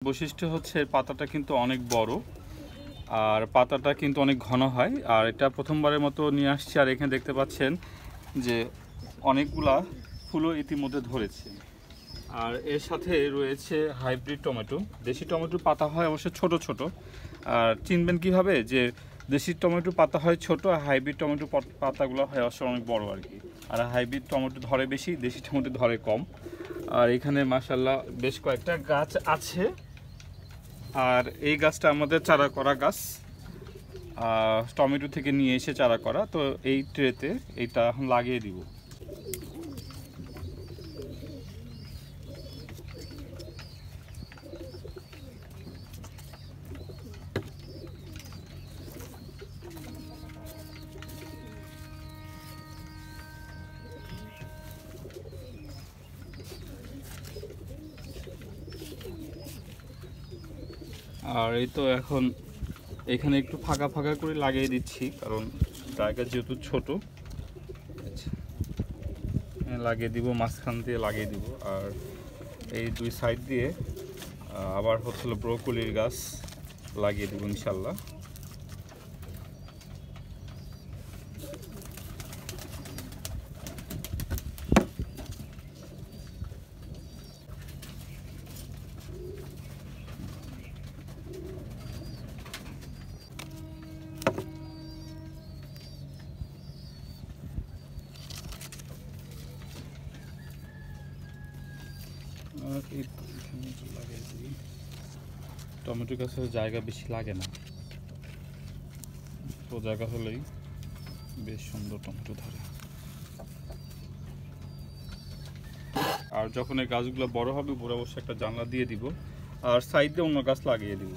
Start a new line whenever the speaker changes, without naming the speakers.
বৈশিষ্ট্য হচ্ছে পাতাটা কিন্তু অনেক বড় আর পাতাটা কিন্তু অনেক ঘন হয়। আর এটা প্রথমবারের মতো নিয়ে আসছি। আর এখানে দেখতে পাচ্ছেন যে অনেকগুলা ফুলও ইতিমধ্যে ধরেছে। আর এর সাথে রয়েছে হাইব্রিড টমেটো। দেশি টমেটোর পাতা হয় অবশ্য ছোট ছোট। আর চিনবেন কিভাবে যে দেশি টমেটো পাতা হয় ছোট আর হাইব্রিড টমেটো পাতাগুলো হয় অবশ্য অনেক বড় আর কি। আর হাইব্রিড টমেটো ধরে বেশি, দেশি টমেটো ধরে কম। আর এখানে মাশাআল্লাহ বেশ কয়েকটা গাছ আছে। আর এই গাছটা আমাদের চারা করা গাছ, টমেটো থেকে নিয়ে এসে চারা করা। তো এই ট্রেতে এইটা এখন লাগিয়ে দিব। আর এই তো এখন এখানে একটু ফাঁকা ফাঁকা করে লাগিয়ে দিচ্ছি, কারণ জায়গা যেহেতু ছোট। লাগিয়ে দিব, মাঝখান দিয়ে লাগিয়ে দিব। আর এই দুই সাইড দিয়ে আবার হচ্ছিল ব্রোকলির গাছ লাগিয়ে দিব ইনশাল্লাহ। টমেটো গাছের জায়গা বেশি লাগে না, তো জায়গা হলেই বেশ সুন্দর টমেটো ধরে। আর যখন এই গাছগুলো বড় হবে, উপরে অবশ্যই একটা জানলা দিয়ে দিব আর সাইডে অন্য গাছ লাগিয়ে দিব।